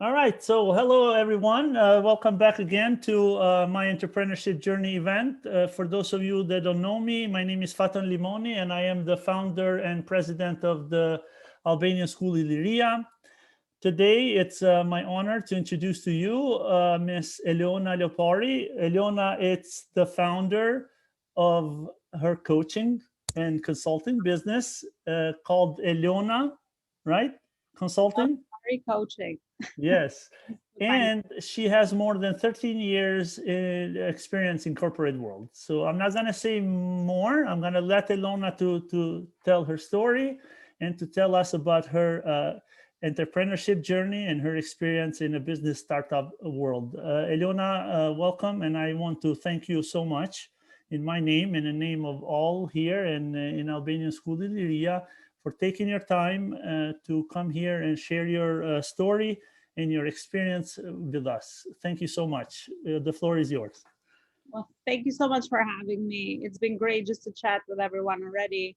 All right. So, hello, everyone. Welcome back again to my entrepreneurship journey event. For those of you that don't know me, my name is Fatan Limoni, and I am the founder and president of the Albanian School Illyria. Today, it's my honor to introduce to you Miss Elona Lopari. Elona is the founder of her coaching and consulting business called Elona, right? Consulting. Lopari coaching. Yes. Fine. And she has more than 13 years in experience in corporate world. So I'm not gonna say more. I'm gonna let Elona to tell her story and to tell us about her entrepreneurship journey and her experience in a business startup world. Elona, welcome, and I want to thank you so much in my name and in the name of all here in Albanian School in Liria for taking your time to come here and share your story and your experience with us. Thank you so much. The floor is yours. Well, thank you so much for having me. It's been great just to chat with everyone already.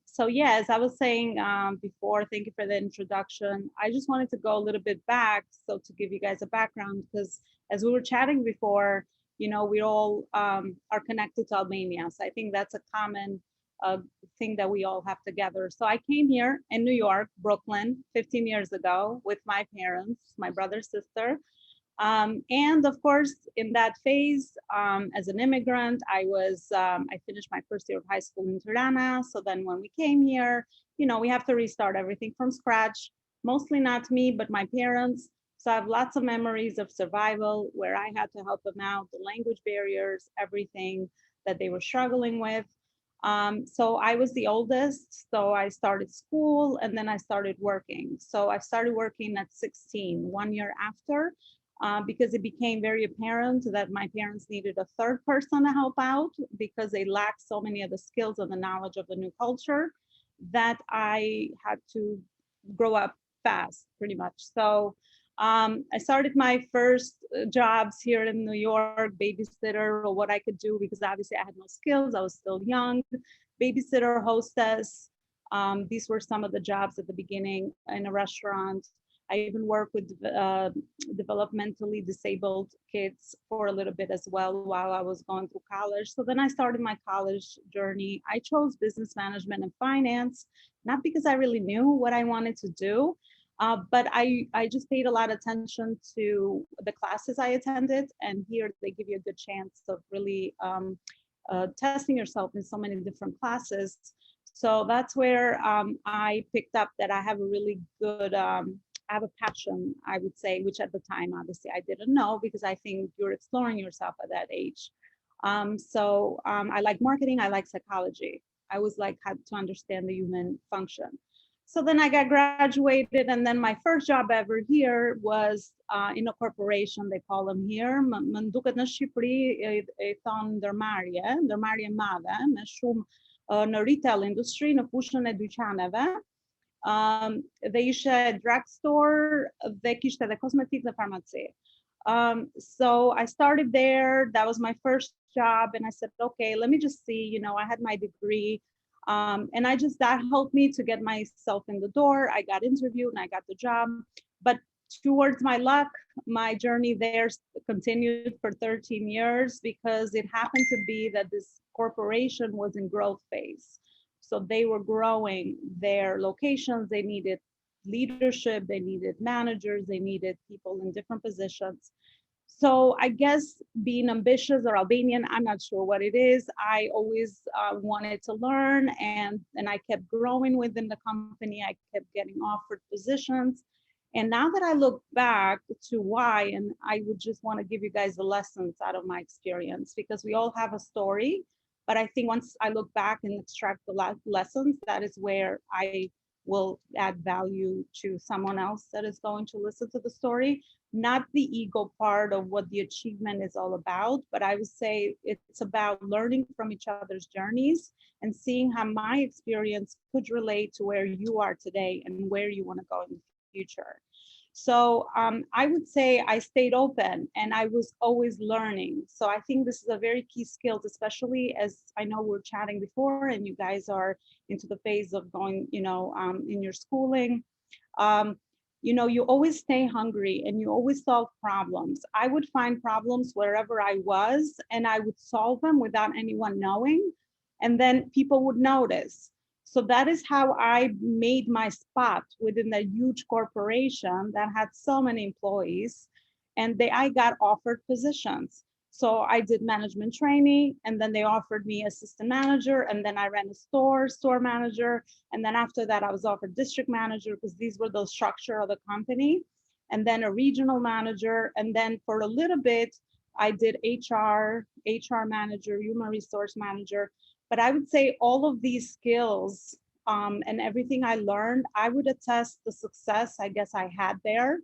So yeah, as I was saying before, thank you for the introduction. I just wanted to go a little bit back, so to give you guys a background, because as we were chatting before, we all are connected to Albania. So I think that's a common uh, thing that we all have together. So I came here in New York, Brooklyn, 15 years ago with my parents, my brother, sister. And of course, in that phase, as an immigrant, I finished my first year of high school in Tirana. So then when we came here, we have to restart everything from scratch, mostly not me, but my parents. So I have lots of memories of survival where I had to help them out, the language barriers, everything that they were struggling with. So I was the oldest, so I started school and then I started working. So I started working at 16, 1 year after, because it became very apparent that my parents needed a third person to help out because they lacked so many of the skills and the knowledge of the new culture that I had to grow up fast, pretty much. So I started my first jobs here in New York, babysitter, or what I could do because obviously I had no skills. I was still young, babysitter, hostess. These were some of the jobs at the beginning in a restaurant. I even worked with developmentally disabled kids for a little bit as well while I was going through college. So then I started my college journey. I chose business management and finance, not because I really knew what I wanted to do, but I just paid a lot of attention to the classes I attended. And here they give you a good chance of really testing yourself in so many different classes. So that's where I picked up that I have a really good I have a passion, I would say, which at the time, obviously, I didn't know because I think you're exploring yourself at that age. I like marketing, I like psychology. I was like, had to understand the human function. So then I got graduated, and then my first job ever here was in a corporation, they call them here. Më duket në Shqipëri e thonë ndërmarrje, ndërmarrje madhe, me shumë në retail industry, në fushën e dyqaneve. Dhe ishe drugstore dhe kishte edhe kosmetik dhe farmaci. So I started there. That was my first job. And I said, okay, let me just see, I had my degree. And that helped me to get myself in the door. I got interviewed and I got the job. But towards my luck, my journey there continued for 13 years because it happened to be that this corporation was in growth phase. So they were growing their locations. They needed leadership, they needed managers, they needed people in different positions. So I guess being ambitious or Albanian, I'm not sure what it is. I always wanted to learn, and I kept growing within the company. I kept getting offered positions. And now that I look back to why, and I would just want to give you guys the lessons out of my experience because we all have a story. But I think once I look back and extract the lessons, that is where I will add value to someone else that is going to listen to the story. Not the ego part of what the achievement is all about, but I would say it's about learning from each other's journeys and seeing how my experience could relate to where you are today and where you want to go in the future. So I would say I stayed open and I was always learning. So I think this is a very key skill, especially as I know we're chatting before and you guys are into the phase of going, in your schooling. Um, you know, you always stay hungry and you always solve problems. I would find problems wherever I was and I would solve them without anyone knowing. And then people would notice. So that is how I made my spot within a huge corporation that had so many employees. And I got offered positions. So I did management training, and then they offered me assistant manager, and then I ran a store manager, and then after that I was offered district manager because these were the structure of the company, and then a regional manager, and then for a little bit I did HR manager, human resource manager. But I would say all of these skills and everything I learned, I would attest the success I guess I had there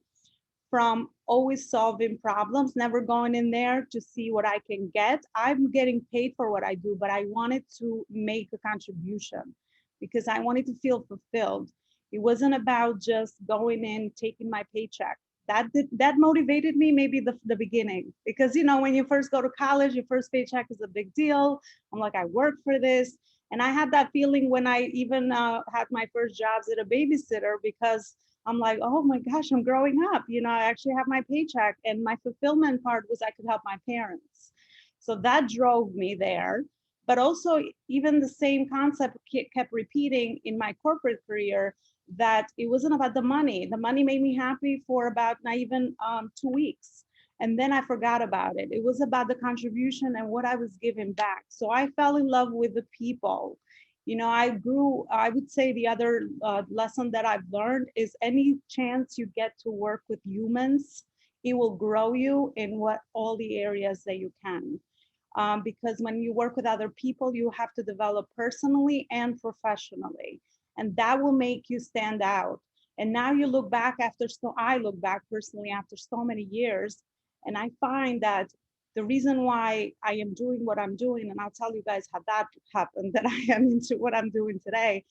from always solving problems, never going in there to see what I can get. I'm getting paid for what I do, but I wanted to make a contribution because I wanted to feel fulfilled. It wasn't about just going in, taking my paycheck. That motivated me maybe the beginning, because you know when you first go to college, your first paycheck is a big deal. I'm like, I work for this. And I had that feeling when I even had my first jobs at a babysitter, because I'm like, oh my gosh, I'm growing up. You know, I actually have my paycheck, and my fulfillment part was I could help my parents. So that drove me there. But also, even the same concept kept repeating in my corporate career, that it wasn't about the money. The money made me happy for about not even 2 weeks. And then I forgot about it. It was about the contribution and what I was giving back. So I fell in love with the people. You know, I would say the other lesson that I've learned is any chance you get to work with humans, it will grow you in what all the areas that you can. Because when you work with other people, you have to develop personally and professionally, and that will make you stand out. And now you look back after, so I look back personally after so many years, and I find that the reason why I am doing what I'm doing, and I'll tell you guys how that happened, that I am into what I'm doing today,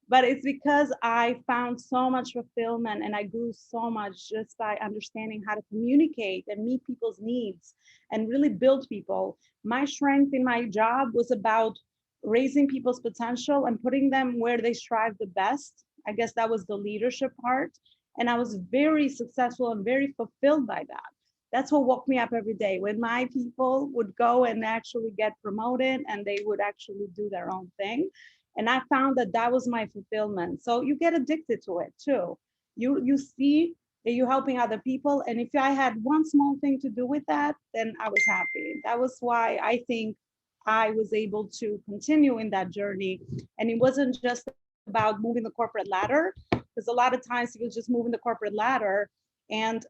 but it's because I found so much fulfillment and I grew so much just by understanding how to communicate and meet people's needs and really build people. My strength in my job was about raising people's potential and putting them where they strive the best. I guess that was the leadership part. And I was very successful and very fulfilled by that. That's what woke me up every day, when my people would go and actually get promoted and they would actually do their own thing. And I found that that was my fulfillment. So you get addicted to it too. You see that you're helping other people, and if I had one small thing to do with that, then I was happy. That was why I think I was able to continue in that journey. And it wasn't just about moving the corporate ladder, because a lot of times it was just moving the corporate ladder. And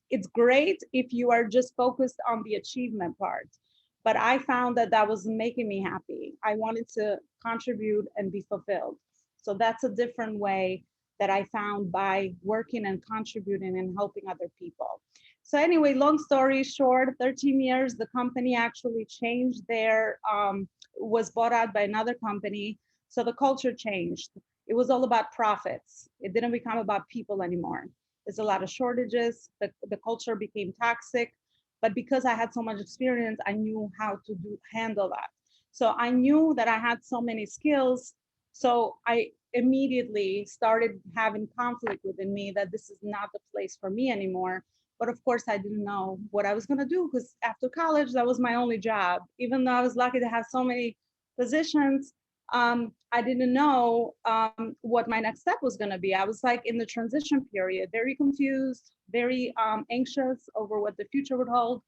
it's great if you are just focused on the achievement part, but I found that that was making me happy. I wanted to contribute and be fulfilled. So that's a different way that I found by working and contributing and helping other people. So anyway, long story short, 13 years, the company actually changed was bought out by another company. So the culture changed. It was all about profits. It didn't become about people anymore. There's a lot of shortages. The culture became toxic. But because I had so much experience, I knew how to handle that. So I knew that I had so many skills. So I immediately started having conflict within me that this is not the place for me anymore. But of course, I didn't know what I was going to do, because after college, that was my only job. Even though I was lucky to have so many positions, I didn't know what my next step was going to be. I was like in the transition period, very confused, very anxious over what the future would hold.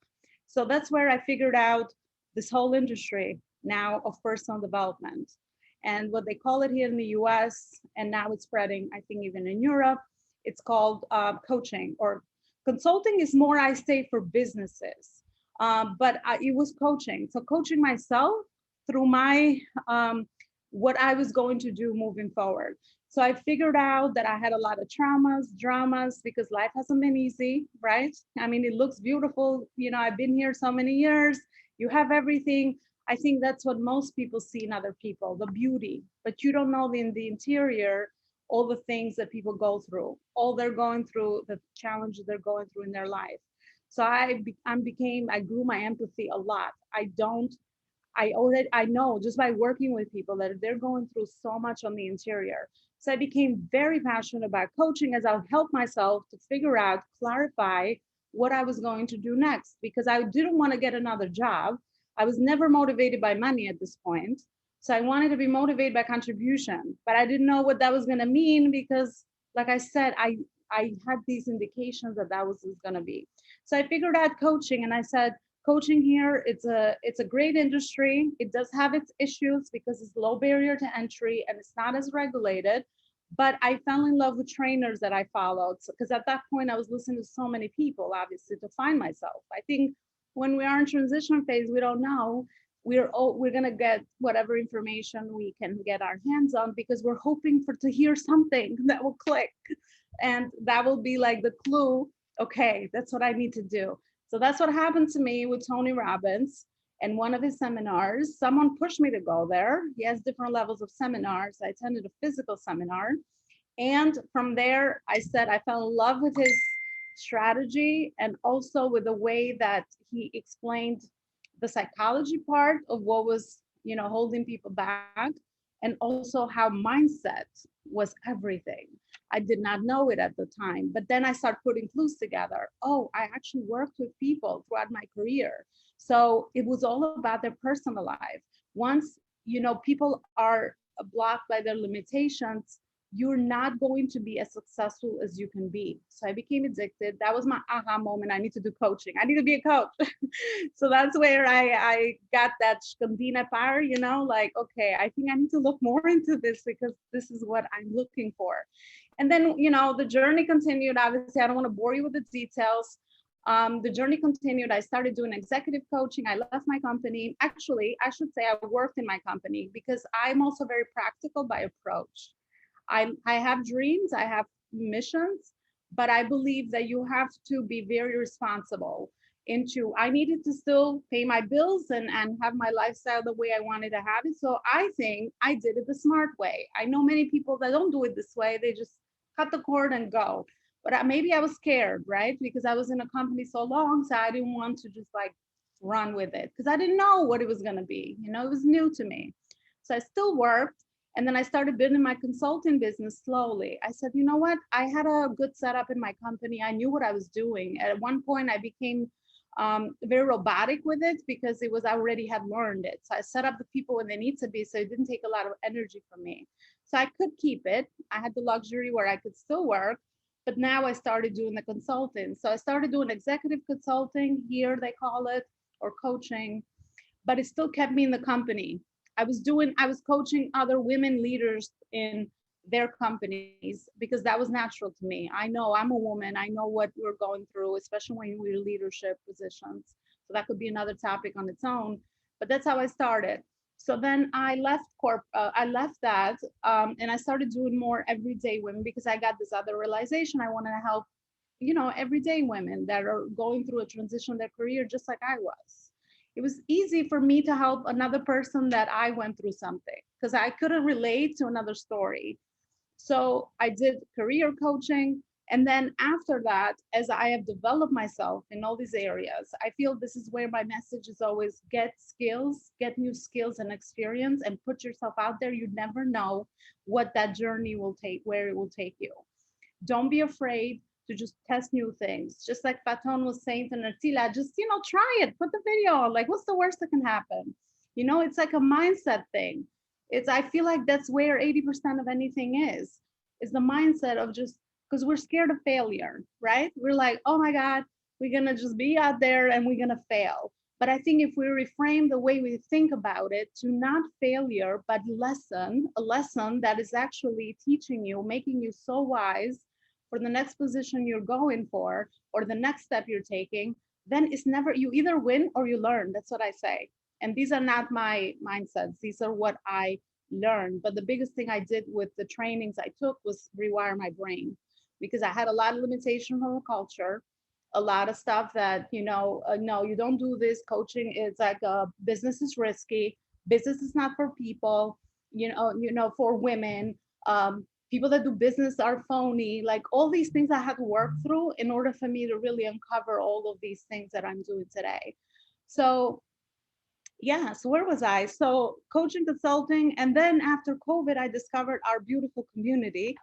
So that's where I figured out this whole industry now of personal development, and what they call it here in the US, and now it's spreading, I think, even in Europe. It's called coaching, or consulting is more, I say, for businesses. But it was coaching. So coaching myself through my what I was going to do moving forward. So I figured out that I had a lot of traumas, dramas, because life hasn't been easy, right? I mean, it looks beautiful. You know, I've been here so many years. You have everything. I think that's what most people see in other people, the beauty, but you don't know in the interior, all the things that people go through, all they're going through, the challenges they're going through in their life. So I grew my empathy a lot. I know just by working with people that they're going through so much on the interior. So I became very passionate about coaching as I helped myself to figure out, clarify what I was going to do next, because I didn't want to get another job. I was never motivated by money at this point. So I wanted to be motivated by contribution, but I didn't know what that was going to mean because, like I said, I had these indications that that was going to be. So I figured out coaching, and I said, coaching here, it's a great industry. It does have its issues because it's low barrier to entry and it's not as regulated. But I fell in love with trainers that I followed because at that point I was listening to so many people, obviously, to find myself. I think when we are in transition phase, we don't know. We're gonna get whatever information we can get our hands on because we're hoping for to hear something that will click, and that will be like the clue. Okay, that's what I need to do. So that's what happened to me with Tony Robbins and one of his seminars. Someone pushed me to go there. He has different levels of seminars. I attended a physical seminar. And from there, I said I fell in love with his strategy and also with the way that he explained the psychology part of what was, holding people back, and also how mindset was everything. I did not know it at the time, but then I started putting clues together. Oh, I actually worked with people throughout my career. So it was all about their personal life. Once, people are blocked by their limitations, you're not going to be as successful as you can be. So I became addicted. That was my aha moment. I need to do coaching. I need to be a coach. So that's where I got that Shkandina fire, like, okay, I think I need to look more into this because this is what I'm looking for. And then, the journey continued. Obviously, I don't want to bore you with the details. The journey continued. I started doing executive coaching. I left my company. Actually, I should say I worked in my company because I'm also very practical by approach. I have dreams, I have missions, but I believe that you have to be very responsible into, I needed to still pay my bills and have my lifestyle the way I wanted to have it. So I think I did it the smart way. I know many people that don't do it this way. They just cut the cord and go. But maybe I was scared, right? Because I was in a company so long, so I didn't want to just like run with it because I didn't know what it was going to be. It was new to me. So I still worked. And then I started building my consulting business slowly. I said, you know what? I had a good setup in my company. I knew what I was doing. At one point, I became very robotic with it because I already had learned it. So I set up the people when they need to be. So it didn't take a lot of energy from me. So I could keep it. I had the luxury where I could still work. But now I started doing the consulting. So I started doing executive consulting, here they call it, or coaching, but it still kept me in the company. I was coaching other women leaders in their companies because that was natural to me. I know I'm a woman. I know what we're going through, especially when we're in leadership positions. So that could be another topic on its own, but that's how I started. So then I left that, and I started doing more everyday women because I got this other realization. I wanted to help, everyday women that are going through a transition in their career, just like I was. It was easy for me to help another person that I went through something because I couldn't relate to another story. So I did career coaching. And then after that, as I have developed myself in all these areas, I feel this is where my message is always get skills, get new skills and experience, and put yourself out there. You never know what that journey will take, where it will take you. Don't be afraid to just test new things. Just like Faton was saying to Nartila, just, try it, put the video on, like, what's the worst that can happen? It's like a mindset thing. I feel like that's where 80% of anything is the mindset of just, because we're scared of failure, right? We're like, oh my God, we're gonna just be out there and we're gonna fail. But I think if we reframe the way we think about it to not failure, but a lesson that is actually teaching you, making you so wise for the next position you're going for, or the next step you're taking, then it's never, you either win or you learn. That's what I say. And these are not my mindsets. These are what I learned. But the biggest thing I did with the trainings I took was rewire my brain, because I had a lot of limitation from the culture, a lot of stuff that, no, you don't do this. Coaching is like, business is risky. Business is not for people, for women. People that do business are phony, like all these things I had to work through in order for me to really uncover all of these things that I'm doing today. So Yeah, so where was I? So coaching, consulting, and then after COVID, I discovered our beautiful community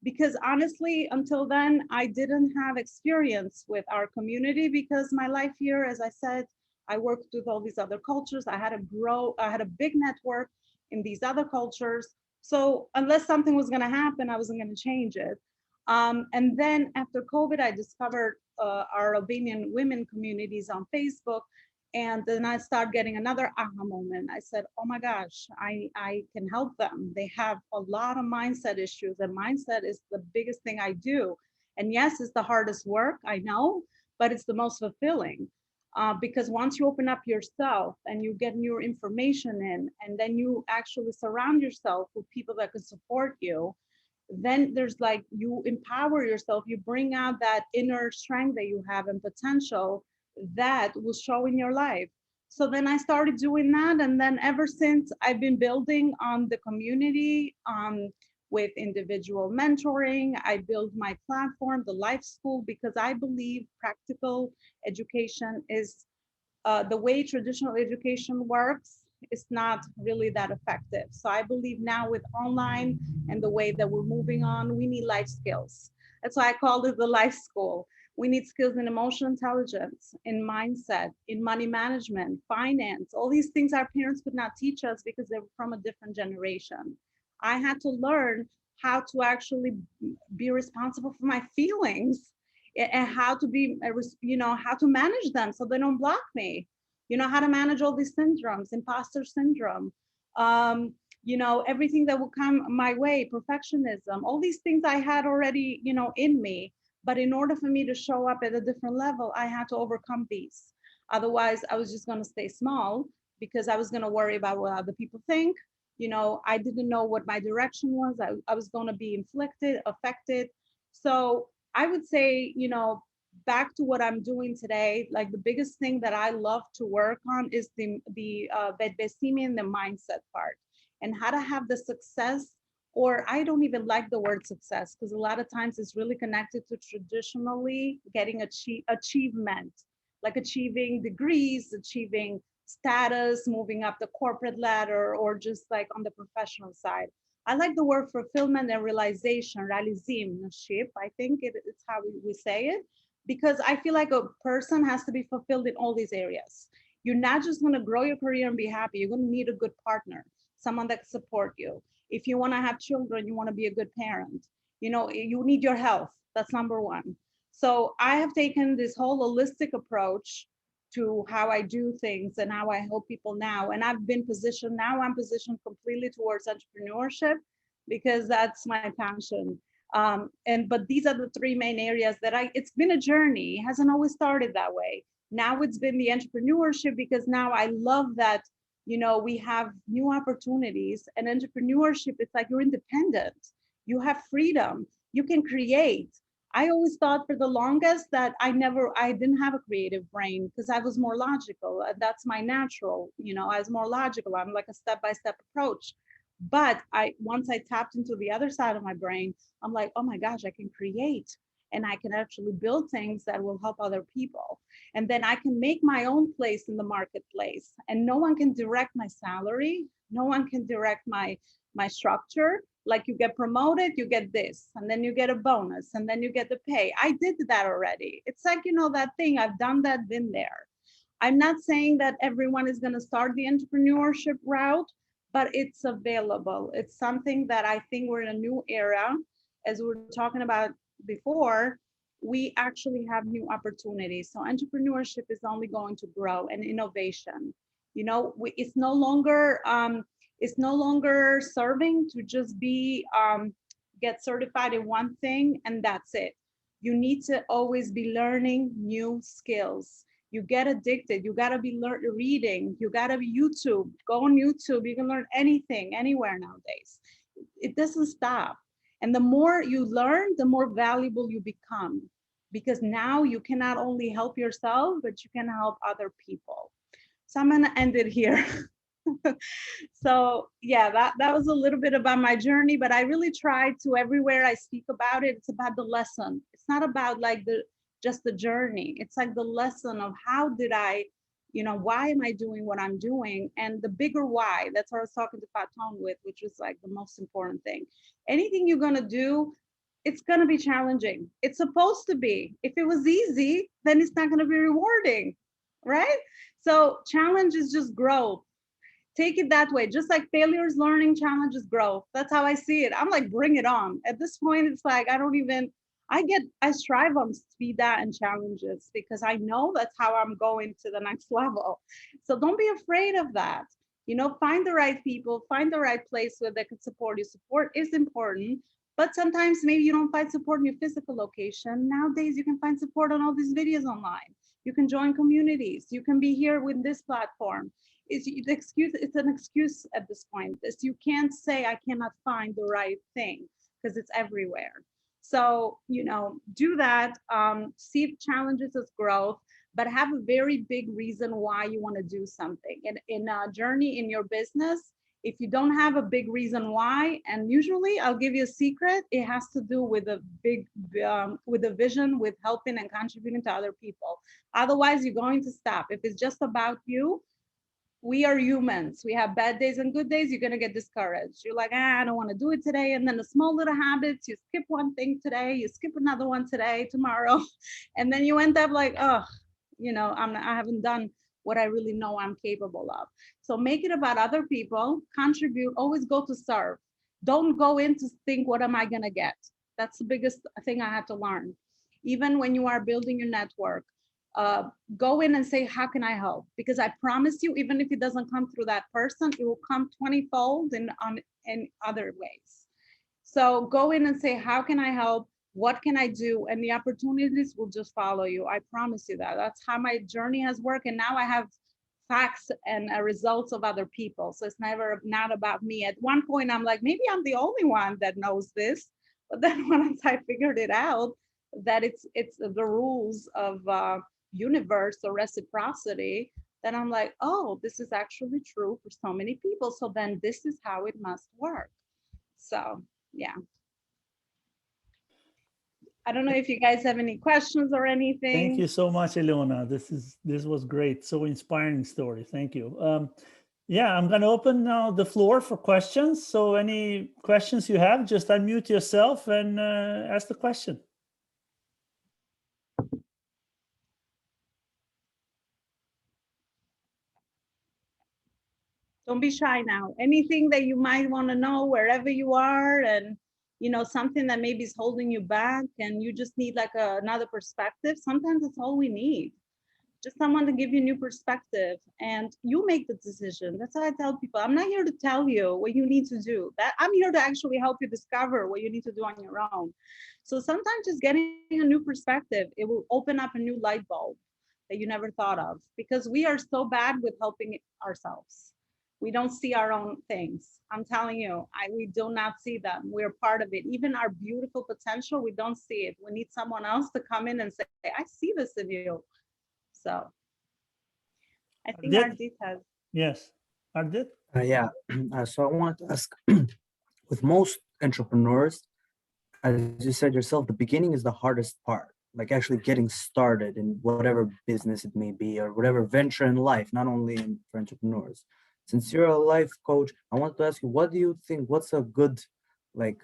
because honestly, until then, I didn't have experience with our community because my life here, as I said, I worked with all these other cultures. I had a big network in these other cultures. So unless something was going to happen, I wasn't going to change it. And then after COVID, I discovered our Albanian women communities on Facebook, and then I start getting another aha moment. I said, oh my gosh, I can help them. They have a lot of mindset issues, and mindset is the biggest thing I do. And yes, it's the hardest work, I know, but it's the most fulfilling. Because once you open up yourself and you get new information in, and then you actually surround yourself with people that can support you, then there's like you empower yourself, you bring out that inner strength that you have and potential that will show in your life. So then I started doing that, and then ever since I've been building on the community, with individual mentoring. I built my platform, the Life School, because I believe practical education is the way traditional education works is not really that effective. So I believe now with online and the way that we're moving on, we need life skills. That's why I called it the life school. We need skills in emotional intelligence, in mindset, in money management, finance, all these things our parents could not teach us because they were from a different generation. I had to learn how to actually be responsible for my feelings and how to be, how to manage them so they don't block me. How to manage all these syndromes, imposter syndrome, um, everything that will come my way, perfectionism, all these things I had already, in me. But in order for me to show up at a different level, I had to overcome these. Otherwise, I was just going to stay small because I was going to worry about what other people think. I didn't know what my direction was. I was going to be affected. So I would say, back to what I'm doing today, like the biggest thing that I love to work on is the and the mindset part, and how to have the success. Or I don't even like the word success because a lot of times it's really connected to traditionally getting achievement, like achieving degrees, achieving status, moving up the corporate ladder, or just like on the professional side. I like the word fulfillment and realization, realizimship. I think it's how we say it, because I feel like a person has to be fulfilled in all these areas. You're not just going to grow your career and be happy. You're going to need a good partner, someone that can support you. If you want to have children, you want to be a good parent. You need your health. That's number one. So I have taken this whole holistic approach to how I do things and how I help people now. And I'm positioned completely towards entrepreneurship because that's my passion. But these are the three main areas it's been a journey. It hasn't always started that way. Now it's been the entrepreneurship because now I love that, we have new opportunities, and entrepreneurship, it's like you're independent. You have freedom. You can create. I always thought for the longest that I didn't have a creative brain because I was more logical. That's my natural, I was more logical. I'm like a step-by-step approach. But once I tapped into the other side of my brain, I'm like, oh my gosh, I can create and I can actually build things that will help other people. And then I can make my own place in the marketplace. And no one can direct my salary. No one can direct my structure. Like you get promoted, you get this, and then you get a bonus, and then you get the pay. I did that already. It's like, that thing, I've done that, been there. I'm not saying that everyone is going to start the entrepreneurship route, but it's available. It's something that I think we're in a new era. As we were talking about before, we actually have new opportunities. So entrepreneurship is only going to grow, and innovation. It's no longer serving to just be get certified in one thing and that's it. You need to always be learning new skills. You get addicted. You got to be reading. You got to be YouTube. Go on YouTube. You can learn anything, anywhere nowadays. It doesn't stop. And the more you learn, the more valuable you become. Because now you can not only help yourself, but you can help other people. So I'm going to end it here. So yeah, that was a little bit about my journey, but I really try to, everywhere I speak about it, it's about the lesson. It's not about like just the journey. It's like the lesson of how did I, why am I doing what I'm doing? And the bigger why, that's what I was talking to Faton with, which was like the most important thing. Anything you're going to do, it's going to be challenging. It's supposed to be. If it was easy, then it's not going to be rewarding, right? So challenge is just growth. Take it that way. Just like failure is learning, challenge is growth. That's how I see it. I'm like, bring it on. At this point, it's like, I strive on speed that and challenges because I know that's how I'm going to the next level. So don't be afraid of that. Find the right people, find the right place where they can support you. Support is important, but sometimes maybe you don't find support in your physical location. Nowadays, you can find support on all these videos online. You can join communities. You can be here with this platform. It's an excuse at this point. You can't say I cannot find the right thing because it's everywhere. So, do that, see challenges as growth, but have a very big reason why you want to do something. And in a journey in your business, if you don't have a big reason why, and usually I'll give you a secret, it has to do with with a vision, with helping and contributing to other people. Otherwise, you're going to stop. If it's just about you, we are humans. We have bad days and good days. You're going to get discouraged. You're like, I don't want to do it today. And then the small little habits, you skip one thing today, you skip another one today, tomorrow. And then you end up like, oh, I haven't done what I really know I'm capable of. So make it about other people, contribute, always go to serve. Don't go in to think, what am I going to get? That's the biggest thing I had to learn. Even when you are building your network, go in and say, how can I help? Because I promise you, even if it doesn't come through that person, it will come 20-fold in other ways. So go in and say, how can I help? What can I do? And the opportunities will just follow you. I promise you that. That's how my journey has worked. And now I have facts and results of other people. So it's not about me. At one point, I'm like, maybe I'm the only one that knows this. But then once I figured it out, that it's the rules of universe or reciprocity, then I'm like, oh, this is actually true for so many people. So then this is how it must work. So yeah. I don't know if you guys have any questions or anything. Thank you so much, Elona. This was great. So inspiring story. Thank you. Yeah, I'm going to open now the floor for questions. So any questions you have, just unmute yourself and ask the question. Don't be shy now. Anything that you might want to know wherever you are, and something that maybe is holding you back and you just need like another perspective. Sometimes that's all we need. Just someone to give you new perspective, and you make the decision. That's what I tell people. I'm not here to tell you what you need to do. That I'm here to actually help you discover what you need to do on your own. So sometimes just getting a new perspective, it will open up a new light bulb that you never thought of, because we are so bad with helping ourselves. We don't see our own things. I'm telling you, we do not see them. We're part of it. Even our beautiful potential, we don't see it. We need someone else to come in and say, I see this in you. So I think Ardit has. Yes, Ardit? Yeah, so I want to ask, with most entrepreneurs, as you said yourself, the beginning is the hardest part, like actually getting started in whatever business it may be or whatever venture in life, not only for entrepreneurs. Since you're a life coach, I want to ask you, what do you think, what's a good like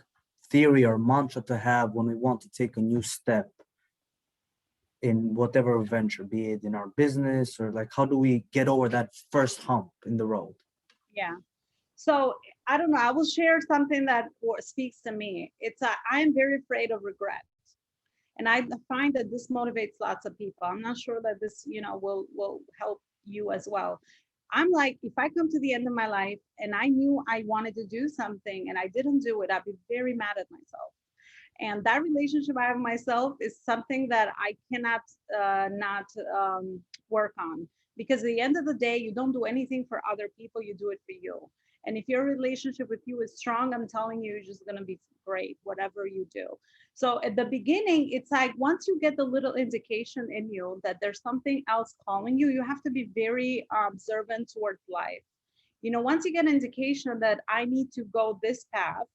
theory or mantra to have when we want to take a new step in whatever venture, be it in our business, or like how do we get over that first hump in the road? Yeah. So I don't know. I will share something that speaks to me. I'm very afraid of regret, and I find that this motivates lots of people. I'm not sure that this, will help you as well. I'm like, if I come to the end of my life and I knew I wanted to do something and I didn't do it, I'd be very mad at myself. And that relationship I have with myself is something that I cannot not work on, because at the end of the day, you don't do anything for other people, you do it for you. And if your relationship with you is strong, I'm telling you, you're just going to be great, whatever you do. So at the beginning, it's like once you get the little indication in you that there's something else calling you, you have to be very observant towards life. Once you get an indication that I need to go this path,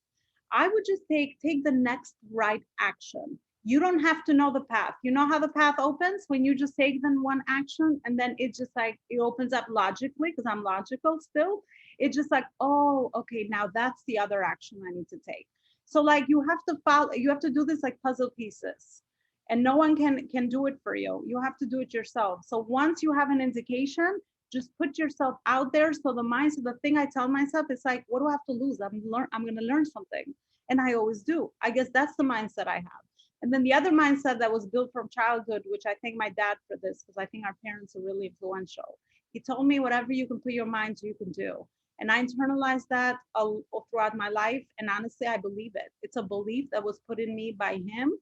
I would just take the next right action. You don't have to know the path. You know how the path opens when you just take then one action and then it just like, it opens up logically because I'm logical still. It's just like, oh, okay, now that's the other action I need to take. So like you have to follow, you have to do this like puzzle pieces and no one can do it for you. You have to do it yourself. So once you have an indication, just put yourself out there. So the mindset, the thing I tell myself is like, what do I have to lose? I'm going to learn something. And I always do. I guess that's the mindset I have. And then the other mindset that was built from childhood, which I thank my dad for this, because I think our parents are really influential. He told me whatever you can put your mind to, you can do. And I internalized that throughout my life. And honestly, I believe it. It's a belief that was put in me by him.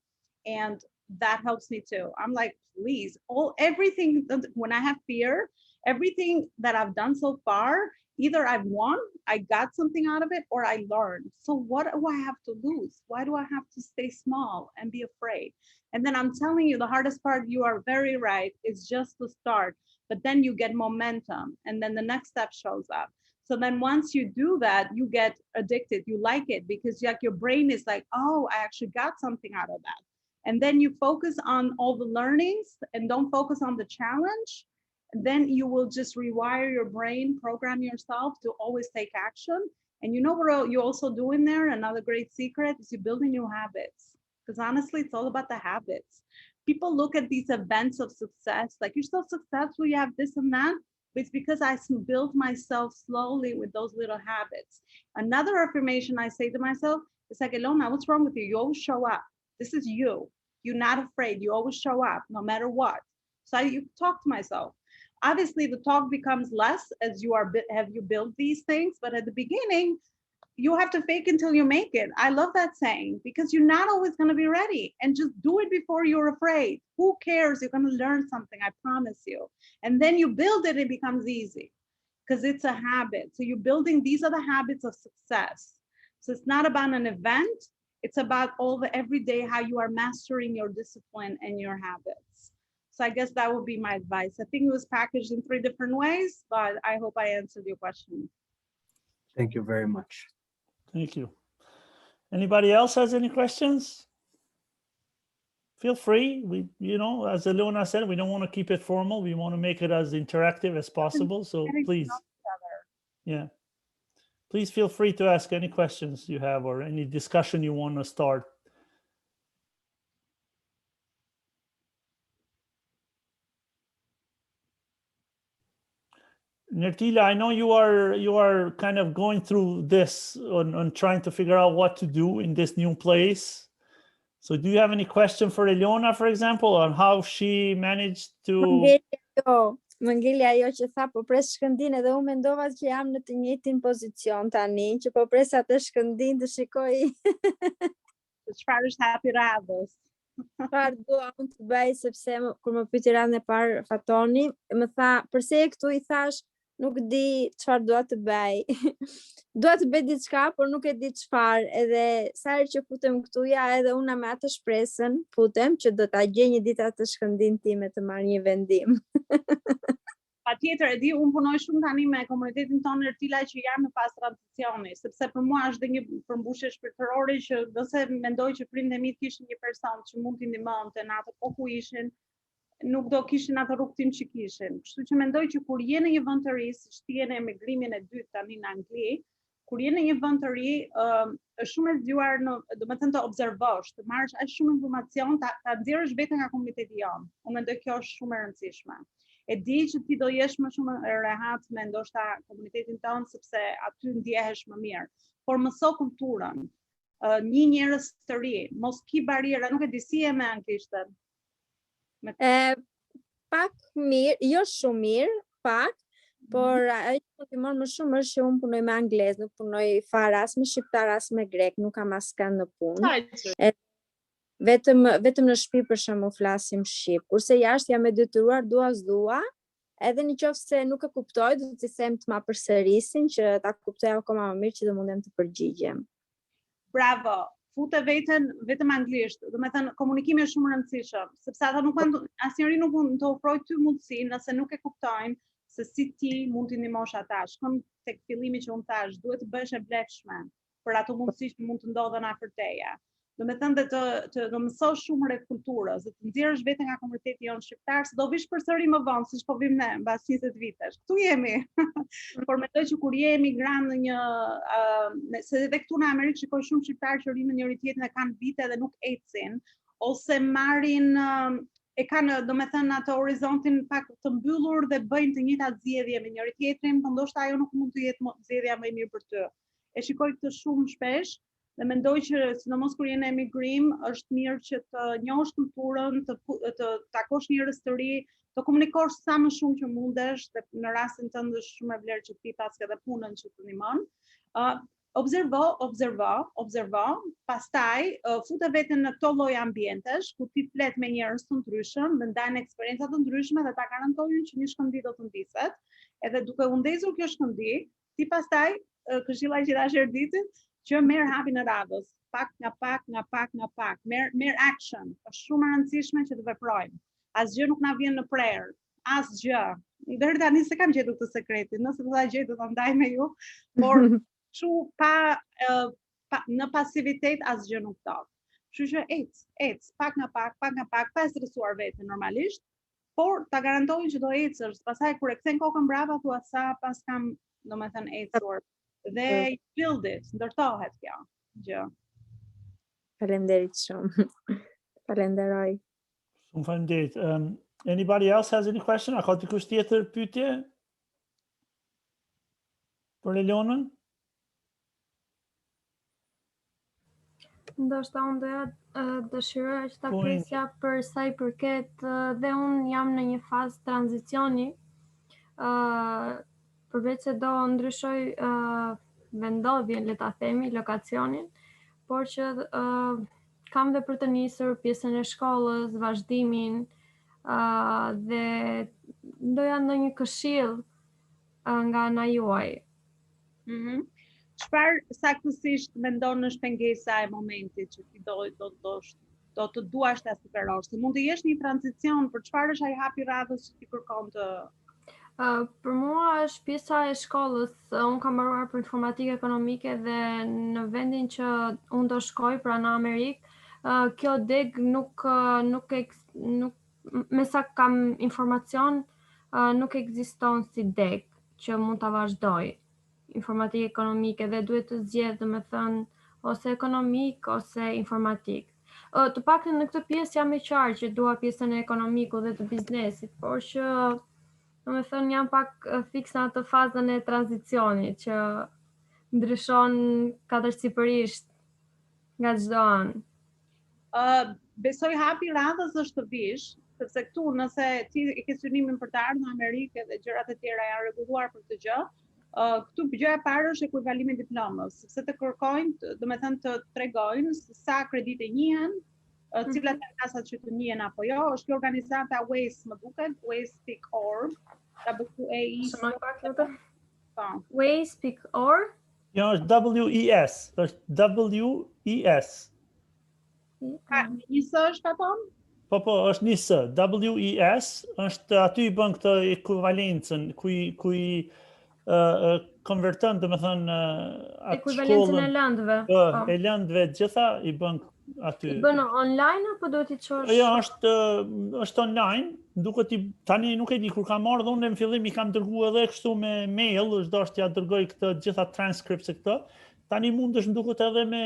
And that helps me too. I'm like, please, everything, when I have fear, everything that I've done so far, either I've won, I got something out of it, or I learned. So what do I have to lose? Why do I have to stay small and be afraid? And then I'm telling you, the hardest part, you are very right, is just to start. But then you get momentum, and then the next step shows up. So then once you do that, you get addicted. You like it because like your brain is like, oh, I actually got something out of that. And then you focus on all the learnings and don't focus on the challenge. Then you will just rewire your brain, program yourself to always take action. And you know what you also do in there? Another great secret is you're building new habits. Because honestly, it's all about the habits. People look at these events of success, like you're so successful, you have this and that. But it's because I built myself slowly with those little habits. Another affirmation I say to myself is like, Elona, what's wrong with you? You always show up. This is you. You're not afraid. You always show up no matter what. So you talk to myself. Obviously, the talk becomes less as you built these things. But at the beginning, you have to fake until you make it. I love that saying because you're not always going to be ready, and just do it before you're afraid. Who cares? You're going to learn something. I promise you. And then you build it, it becomes easy because it's a habit. So you're building, these are the habits of success. So it's not about an event. It's about all the everyday, how you are mastering your discipline and your habits. So I guess that would be my advice. I think it was packaged in 3 different ways, but I hope I answered your question. Thank you very much. Thank you. Anybody else has any questions? Feel free. We, as Elona said, we don't want to keep it formal. We want to make it as interactive as possible. So please, yeah, please feel free to ask any questions you have or any discussion you want to start. Nertila, I know you are kind of going through this on trying to figure out what to do in this new place. So do you have any question for Elona, for example, on how she managed to... Manghelia, jo që tha po pres shkëndin edhe unë mendova që jam në të njëjtin pozicion tani, që po pres atë shkëndin të shikoj çfarë është hapirades. Çfarë dua unë të bëj, sepse kur më pyeti radhën e parë Fatoni, më tha, "Përse je këtu?" I thash, "Nuk di çfarë dua të bëj." Dua të bëj diçka, por nuk e di çfarë. Edhe sa herë që futem këtu, ja edhe unë me atë shpresën futem që do ta gjej një ditë atë shkëndin time të marr një vendim. Patjetër, e di, unë punoj shumë tani me komunitetin tonë Ertila që jam në pas transicioni, sepse për mua është dhe një përmbushje shpirtërore që nëse mendoj që prindë e mi kishin një person që mund t'i ndihmonte në atë kohë ku ishin, nuk do kishin atë rrugtim që kishin. Kështu që mendoj që kur je në një vend të ri, siç ti je në emigrimin e dytë tani në Angli, kur je në një vend të ri, është shumë e zgjuar domethënë të observosh, të marrësh aq shumë informacion, ta nxjerrësh veten nga komuniteti jonë. Unë mendoj kjo është shumë e rëndësishme. E di që ti do jesh më shumë rehat me ndoshta komunitetin tonë, sepse aty ndjehesh më mirë. Por mëso kulturën, një njerëz të ri, mos ki bariera, nuk e di si e me anglishtën. Pak mirë, jo shumë mirë, pak, por ajo që më ndihmon më shumë është që unë punoj me anglez, nuk punoj fare as me shqiptar as me grek, nuk kam askënd në punë. Vetëm në shtëpi për shembull flasim shqip, kurse jashtë jam e detyruar dua s'dua, edhe nëse nuk e kuptoj, do t'i them të ma përsërisin që ta kuptoj akoma më mirë që do mundem të përgjigjem. Bravo. Fute vetëm anglisht, do me thënë komunikimi është shumë rëndësishëm, sepse ata asnjëri nuk mund të ofrojë ty mundësi nëse nuk e kuptojnë se si ti mund t'i ndihmosh ata. Shkon tek fillimi që unë thash, duhet të bëhesh e vlefshme për ato mundësi që mund të ndodhen afër teje. do me thënë dhe të mësosh shumë rreth kulturës, të nxjerrësh veten nga komuniteti jonë shqiptar, se do vish përsëri më vonë, siç po vim ne, mbas 20 vitesh. Ktu jemi. Por mendoj që kur je emigrant në një se edhe këtu në Amerikë shikoj shumë shqiptarë që rrinë njëri tjetrin e kanë vite dhe nuk ecin, ose marrin e kanë, do me thënë, atë horizontin pak të mbyllur dhe bëjnë të njëjtat zgjedhje me njëri tjetrin, por ndoshta ajo nuk mund të jetë zgjedhja më e mirë për ty. E shikoj këtë shumë shpesh dhe mendoj që sidomos kur je në emigrim, është mirë që të njohësh kulturën, të takosh njerëz të ri, të komunikosh sa më shumë që mundesh, dhe në rastin tënd është shumë e vlerë që ti pas ke edhe punën që të ndihmon. Observo, pastaj fute veten në këto lloj ambientesh ku ti flet me njerëz të ndryshëm dhe ndajnë eksperienca të ndryshme dhe ta garantojnë që një shkëndi do të ndiset. Edhe duke u ndezur kjo shkëndi, ti pastaj këshilla që dash erditit që merr hapin e radhës, pak nga pak, merr action. Është shumë e rëndësishme që të veprojmë. Asgjë nuk na vjen në prerë, asgjë. Deri tani se kam gjetur këtë sekretin, nëse do ta gjej do ta ndaj me ju, por kështu në pasivitet asgjë nuk do. Kështu që ec, pak nga pak, pa e stresuar veten normalisht, por ta garantojnë që do ecësh, pastaj kur e kthen kokën brava thua sa pas kam, domethënë ecur. Dhe build it, ndërtohet kjo gjë. Faleminderit shumë. Falenderoj. Shumë faleminderit. Anybody else has any question? A ka dikush tjetër pyetje? Për Elonën? Ndoshta unë doja dëshiroja që ta presja për sa i përket dhe unë jam në një fazë tranzicioni, përveç se do ndryshoj vendodhjen, le ta themi, lokacionin, por që kam dhe për të nisur pjesën e shkollës, vazhdimin, dhe doja ndonjë këshill nga ana juaj. Çfarë saktësisht mendon është pengesa e momentit që ti do të duash ta superosh? Se mund të jesh një tranzicion, për çfarë është ai hapi radhës që ti kërkon të? Për mua është pjesa e shkollës. Unë kam mbaruar për informatikë ekonomike dhe në vendin që unë do shkoj, pra në Amerikë, kjo deg nuk me sa kam informacion, nuk ekziston si deg që mund ta vazhdoj. Informatikë ekonomike dhe duhet të zgjedh, domethënë, ose ekonomik ose informatik. Të paktën në këtë pjesë jam e qartë që dua pjesën e ekonomikut dhe të biznesit, por që domethënë jam pak fiks në atë fazën e tranzicionit që ndryshon katërsipërisht nga çdo anë. Besoj hapi radhës është të vish, sepse këtu nëse ti e ke synimin për të ardhur në Amerikë dhe gjërat e tjera janë rregulluar për këtë gjë, këtu gjëja e parë është ekuivalimi i diplomës, sepse të kërkojnë, domethënë të tregojnë sa akredite njihen, cilat janë klasat që të njihen apo jo. Është kjo organizata WACE, më duket, WACE.org, WACE.org? Jo, është WES, është WES. Njësë është paton? Po, është njësë. WES është aty i bën këtë ekvivalencën, ku i konverton, domethënë atë ekuivalencën e lëndëve. E lëndëve gjitha i bën aty. I bën online apo duhet i çosh? Jo, është online. Duket tani nuk e di, kur kam marrë unë në fillim i kam dërguar edhe kështu me mail, është dashur t'ia dërgoj këtë gjitha transcripts e këtë. Tani mundesh duket edhe me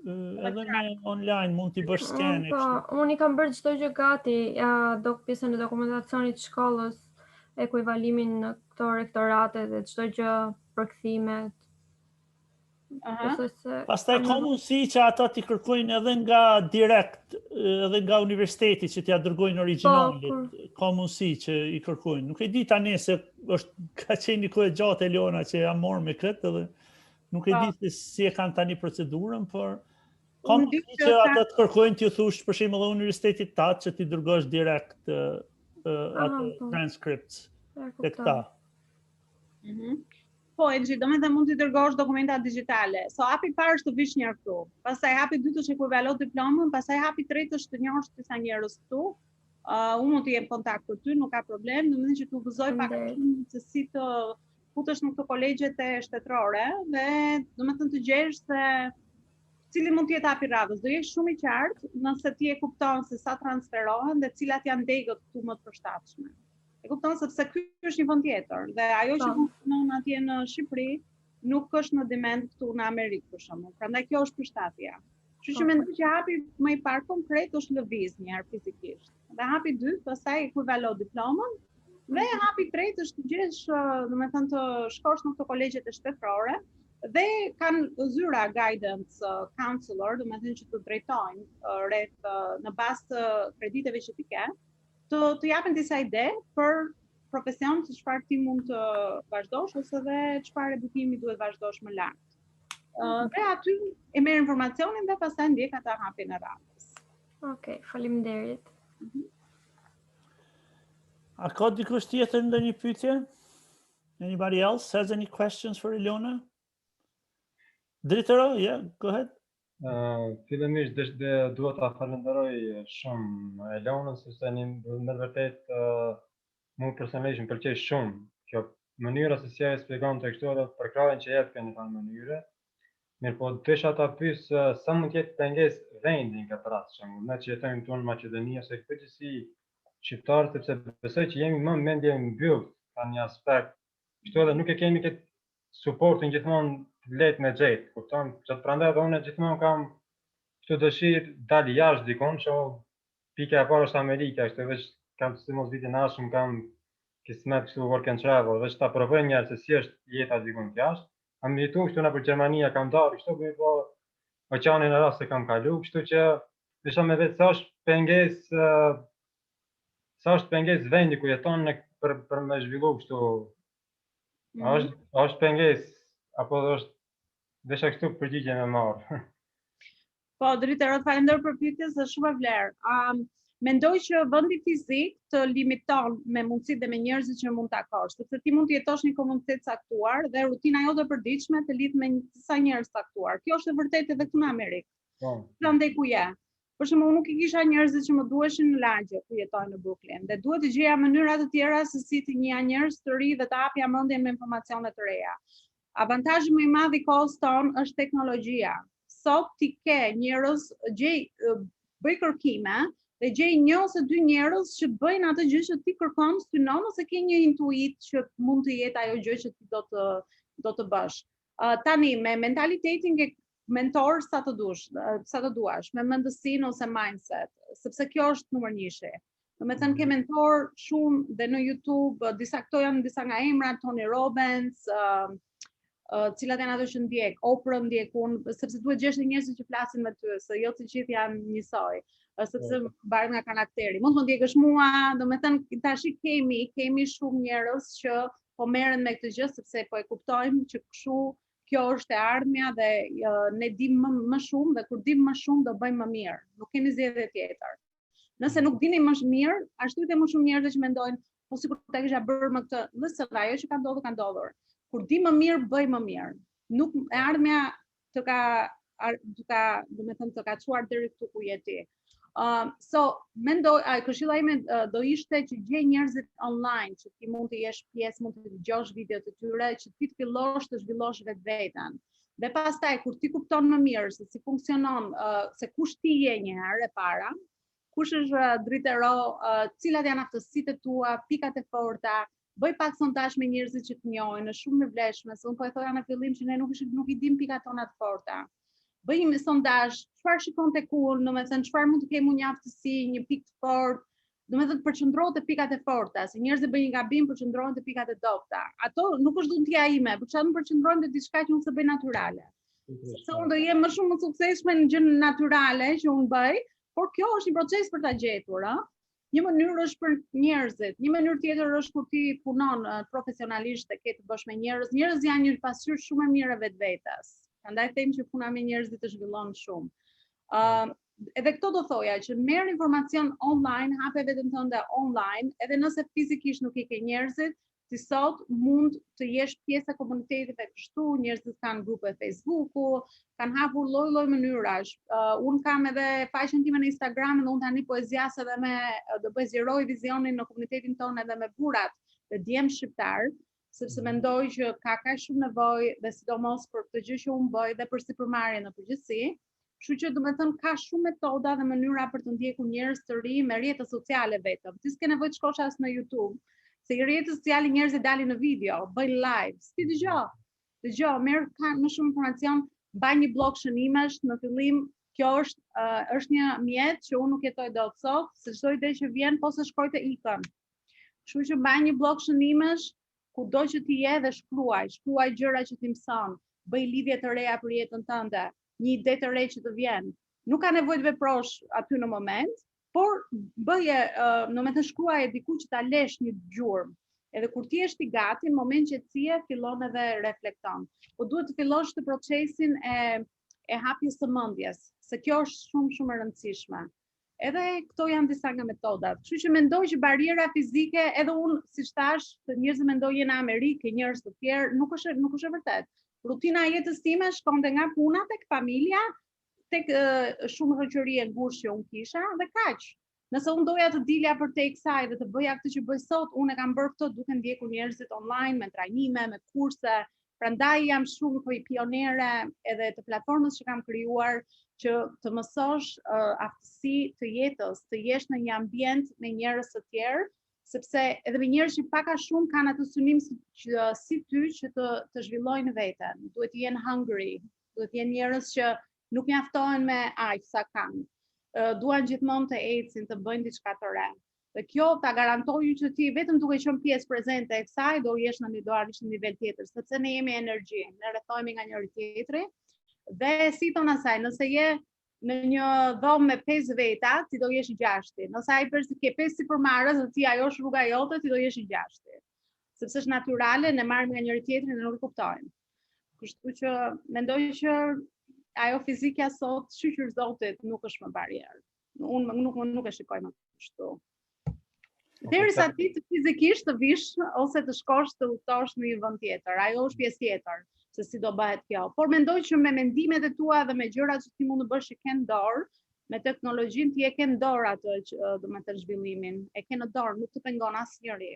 online, mund t'i bësh scan. Po, unë i kam bërë çdo gjë gati, pjesën e dokumentacionit të shkollës, ekuivalimin në këto rektorate dhe çdo gjë, përkthimet. Pastaj ka mundësi që ata t'i kërkojnë edhe nga direkt, edhe nga universiteti që t'ia dërgojnë originalit. Ka mundësi që i kërkojnë. Nuk e di tani se ka qenë një kohë gjatë Elona që jam marrë me këtë dhe nuk e di se si e kanë tani procedurën, por ka mundësi që ata të kërkojnë t'ju thush për shembull edhe universitetit tatë që t'i dërgosh direkt atë transcripts e këta. Po, domethënë mund t'i dërgosh dokumenta digjitale. So hapi i parë është të vish një herë këtu. Pastaj hapi i dytë është ekuivalo diplomën, pastaj hapi i tretë është të njohësh disa njerëz këtu. Unë mund të jem kontakt për ty, nuk ka problem, domethënë që t'u gëzoj pak se si të futesh në këto kolegjet e shtetërore dhe domethënë të gjesh se cili mund të jetë hapi radhës, do jesh shumë i qartë nëse ti e kupton se sa transferohen dhe cilat janë degët këtu më të përshtatshme. E kupton sepse ky është një vend tjetër dhe ajo që funksionon atje në Shqipëri nuk është në demand këtu në Amerikë për shembull. Prandaj kjo është përshtatja. Kështu që mendoj që hapi më i parë konkret është lëviz një herë fizikisht. Dhe hapi i dytë pastaj ekuivalo diplomën dhe hapi i tretë është të gjesh, domethënë të shkosh në këto kolegjet e shtetërore dhe kanë zyra guidance counselor, domethënë që të drejtojnë rreth në bazë të krediteve që ti ke, të japin disa ide për profesion se çfarë ti mund të vazhdosh ose dhe çfarë edukimi duhet vazhdosh më lart. Dhe aty e merr informacionin dhe pastaj ndjek ata hapjen e radhës. Okej, faleminderit. A ka dikush tjetër ndonjë pyetje? Anybody else has any questions for Elona? Drejtoro, yeah, go ahead. Fillimisht dua ta falenderoj shumë Elonën sepse me vërtet mua personalisht më pëlqej shumë kjo mënyra se si ajo shpjegon të kështu edhe për krahun që jep në një mënyrë. Mirë, po desha ta pyes sa mund të jetë pengesë vendi në këtë rast, për shembull, ne që jetojmë tonë në Maqedoni ose përgjithësi shqiptar, sepse besoj që jemi më mendje mbyllur ka një aspekt. Kështu edhe nuk e kemi këtë suportin gjithmonë të lehtë me xhejt, kupton? Prandaj edhe unë gjithmonë kam këtë dëshirë dal jashtë dikon, pika e parë është Amerika, kështu veç kam sidomos vitin e ardhshëm kam kismet kështu work and travel, veç ta provoj një herë se si është jeta dikon jashtë. Kam jetuar kështu nëpër Gjermania, kam dalë kështu po oqeanin e rast se kam kalu, kështu që desha me vetë sa është pengesë vendi ku jeton për me zhvillu kështu. Është pengesë apo është desha kështu përgjigje me marr. Po, drejtoro, falenderoj për pyetjen, është shumë e vlerë. Mendoj që vendi fizik të limiton me mundësitë dhe me njerëzit që mund ta takosh, sepse ti mund të jetosh në një komunitet caktuar dhe rutina jote e përditshme të lidh me disa njerëz caktuar. Kjo është e vërtetë edhe këtu në Amerikë. Prandaj ku je? Për shembull, unë nuk i kisha njerëzit që më duheshin në lagje ku jetoj në Brooklyn dhe duhet të gjeja mënyra të tjera se si të njiha njerëz të ri dhe të hapja mendjen me informacione të reja. Avantazhi më i madh i kohës tonë është teknologjia. Sot ti ke njerëz, bëj kërkime dhe gjej një ose dy njerëz që bëjnë atë gjë që ti kërkon, synon ose ke një intuit që mund të jetë ajo gjë që ti do të bësh. Tani me mentalitetin ke mentor sa të duash, me mendësinë ose mindset, sepse kjo është numër 1. Domethënë ke mentor shumë dhe në YouTube, këto janë disa nga emrat, Tony Robbins, cilat janë ato që ndjek, Oprah ndjek unë, sepse duhet gjesh njerëz që flasin me ty, se jo të gjithë janë njësoj, sepse varet nga karakteri. Mund të ndjekësh mua, domethënë tash kemi shumë njerëz që po merren me këtë gjë sepse po e kuptojmë që kjo është e ardhmja dhe ne dim më shumë dhe kur dim më shumë do bëjmë më mirë. Nuk kemi zgjedhje tjetër. Nëse nuk dini më mirë, ashtu të më shumë njerëz që mendojnë, po sikur ta kisha bërë më këtë, lësë ajo që ka ndodhur. Kur di më mirë, bëj më mirë. Nuk e ardhmja të ka çuar deri këtu ku je ti. Mendoj, këshilla ime do ishte që gjej njerëzit online që ti mund të jesh pjesë, mund të dëgjosh videot e tyre, që ti të fillosh të zhvillosh vetveten. Dhe pastaj kur ti kupton më mirë se si funksionon, se kush ti je një herë e para, kush është drejtoro, cilat janë aftësitë tua, pikat e forta, bëj pak sondazh me njerëzit që të njohin, është shumë e vlefshme, se unë po e thoja në fillim që ne nuk i dim pikat tona të forta. Bëj një sondazh, çfarë shikon tek unë, domethënë çfarë mund të kemi një aftësi, një pikë të fortë, domethënë përqendrohet te pikat e forta, se njerëzit bëjnë një gabim, përqendrohen te pikat e dobta. Ato nuk është dhuntia ime, por çfarë përqendrohen te diçka që unë s'e bëj natyrale. Se unë do jem më shumë të suksesshme në gjë natyrale që unë bëj, por kjo është një proces për ta gjetur, ëh. Një mënyrë është për njerëzit, një mënyrë tjetër është kur ti punon profesionalisht e ke të bësh me njerëz. Njerëz janë një pasqyrë shumë e mirë e vetvetes. Prandaj them që puna me njerëzit të zhvillon shumë. Edhe këto do thoja që merr informacion online, hape veten tënde online, edhe nëse fizikisht nuk i ke njerëzit, ti sot mund të jesh pjesë e komuniteteve kështu, njerëzit kanë grupe Facebooku, kanë hapur lloj mënyrash. Unë kam edhe faqen time në Instagram dhe unë tani po e zjas edhe do bëj zjeroj vizionin në komunitetin tonë edhe me burrat dhe djem shqiptar, sepse mendoj që ka kaq shumë nevojë dhe sidomos për këtë gjë që unë bëj dhe për sipërmarrjen në përgjithësi, Kështu që domethënë ka shumë metoda dhe mënyra për të ndjekur njerëz të ri me rrjete sociale vetëm. Ti s'ke nevojë të shkosh as në YouTube, se i rrjetet sociale njerëzit dalin në video, bëjnë live. Ti dëgjoj, merr më shumë informacion, mbaj një blog shënimesh në fillim. Kjo është një mjet që unë nuk jetoj dot sot, se çdo ide që vjen po se shkoj të ikën. Kështu që mbaj një blog shënimesh, kudo që ti je dhe shkruaj gjëra që ti mëson, bëj lidhje të reja për jetën tënde, një ide të re që të vjen. Nuk ka nevojë të veprosh aty në moment, por bëje, domethënë shkruaje diku që ta lesh një gjurmë. Edhe kur ti je i gati, në moment që cije, fillon edhe reflekton. Po duhet të fillosh të procesin e hapjes së mendjes, se kjo është shumë e rëndësishme. Edhe këto janë disa nga metodat. Kështu që mendoj që bariera fizike, edhe unë, siç thash, të njerëzit mendojnë je në Amerikë, njerëz të tjerë, nuk është e vërtet. Rutina e jetës time shkonte nga puna tek familja, tek shumë shoqëri e ngushtë që unë kisha dhe kaq. Nëse unë doja të dilja për te kësaj dhe të bëja këtë që bëj sot, unë e kam bërë këtë duke ndjekur njerëzit online, me trajnime, me kurse. Prandaj jam shumë pionere edhe të platformës që kam krijuar që të mësosh aftësi të jetës, të jesh në një ambient me njerëz të tjerë, sepse edhe me njerëz që pak a shumë kanë atë synim si ty që të zhvillojnë veten. Duhet të jenë hungry, duhet të jenë njerëz që nuk mjaftohen me aq sa kanë. Duan gjithmonë të ecin, të bëjnë diçka të re. Dhe kjo ta garantoj që ti vetëm duke qenë pjesë prezente e kësaj do jesh në nivel tjetër, sepse ne jemi energji, ne rrethohemi nga njëri tjetri. Dhe si thon asaj, nëse je në një dhomë me 5 veta, ti do jesh i 6. Nëse ai ke 5 sipërmarrës dhe ti ajo është rruga jote, ti do jesh i 6. Sepse është natyrale, ne marrim nga njëri tjetri dhe nuk kuptojmë. Kështu që mendoj që ajo fizikja sot, shqyr zotit, nuk është më barierë. Unë nuk e shikoj më kështu. Derisa ti të fizikisht të vish ose të shkosh të udhtosh në një vend tjetër, ajo është pjesë tjetër se si do bëhet kjo. Por mendoj që me mendimet e tua dhe me gjërat që ti mund të bësh që ke në dorë, me teknologjinë ti e ke në dorë atë domethënë zhvillimin, e ke në dorë, nuk të pengon asnjëri.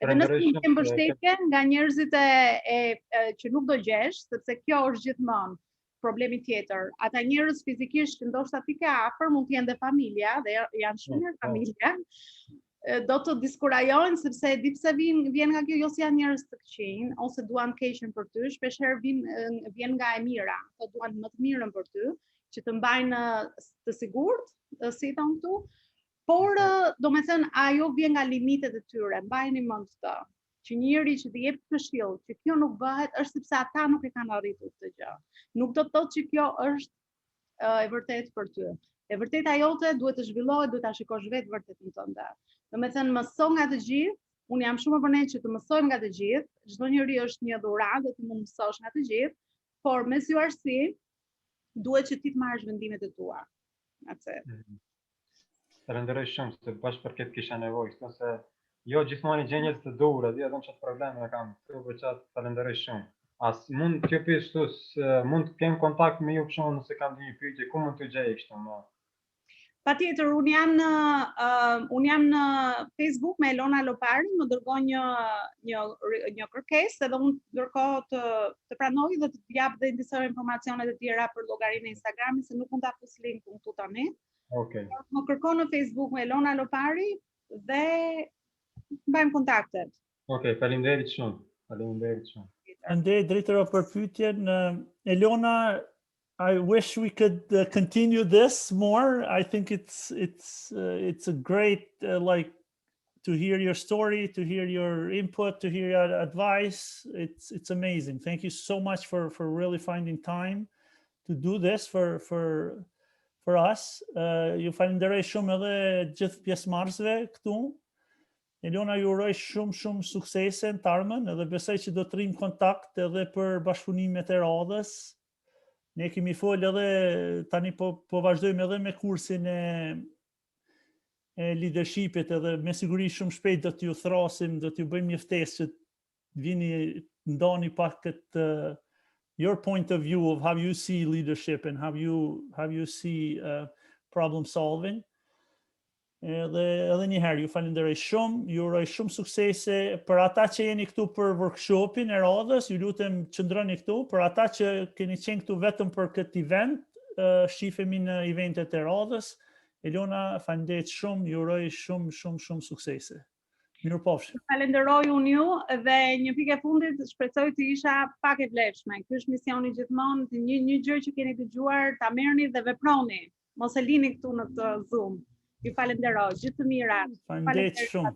Edhe nëse nuk ke mbështetje nga njerëzit që nuk do gjesh, sepse kjo është gjithmonë problemi tjetër. Ata njerëz fizikisht që ndoshta ti ke afër, mund të jenë dhe familja, dhe janë shumë familja, do të diskurajojnë sepse di pse vjen nga kjo, jo si janë njerëz të këqij, ose duan të keqen për ty, shpeshherë vjen nga e mira, ato duan më të mirën për ty, që të mbajnë të sigurt, si thon këtu, por domethënë ajo vjen nga limitet e tyre, mbajeni mend këtë. Që njëri që të jep këshill, që kjo nuk bëhet, është sepse ata nuk e kanë arritur këtë gjë. Nuk do të thotë që kjo është e vërtetë për ty. E vërteta jote duhet të zhvillohet, duhet ta shikosh vetë vërtetën tënde. Domethënë mëso nga të gjithë, unë jam shumë e vërtetë që të mësojmë nga të gjithë, çdo njeri është një dhuratë dhe ti mund të mësosh nga të gjithë, por me sigurisë duhet që ti të marrësh vendimet e tua. Atë. Falenderoj shumë se bashkë për këtë kisha nevojë, nëse jo gjithmonë gjenjet të duhura, di edhe çfarë probleme kam. Për çfarë falenderoj shumë. As mund të pyes mund të kem kontakt me ju shumë nëse kam një pyetje, ku mund të gjej kështu më? Patjetër, unë jam në Facebook me Elona Lopari, më dërgoj një kërkesë edhe unë ndërkohë të pranoj dhe të jap dhe disa informacionet e tjera për llogarinë e Instagramit, se nuk mund ta pus linkun këtu tani. Okej. Më kërkon në Facebook me Elona Lopari dhe bëjmë kontaktet. Okej, faleminderit shumë. Faleminderit shumë. Andrej, drejtëro për pyetjen, Elona, I wish we could continue this more. I think it's a great to hear your story, to hear your input, to hear your advice. It's amazing. Thank you so much for really finding time to do this for us. Ju falenderoj shumë edhe gjithë pjesëmarrësve këtu. Elona, ju uroj shumë suksese në tarmën, edhe besoj që do të rrim kontakt edhe për bashkëpunimet e radhës. Ne kemi folë edhe tani po vazhdojmë edhe me kursin e leadershipit, edhe me siguri shumë shpejt do t'ju thrasim, do t'ju bëjmë një ftesë që vini ndani pak këtë your point of view of how you see leadership and how you see problem solving. Edhe njëherë, ju falenderoj shumë, ju uroj shumë suksese. Për ata që jeni këtu për workshopin e radhës, ju lutem qëndroni këtu. Për ata që keni qenë këtu vetëm për këtë event, shifemi në eventet e radhës. Elona, faleminderit shumë, ju uroj shumë suksese. Mirupafshim. Falenderoj unë ju dhe një pikë e fundit shpresoj të isha pak e vlefshme. Ky është misioni gjithmonë, një gjë që keni dëgjuar, ta merrni dhe veproni. Mos e lini këtu në këtë Zoom. Ju falenderoj. Gjithë të mirat. Faleminderit shumë.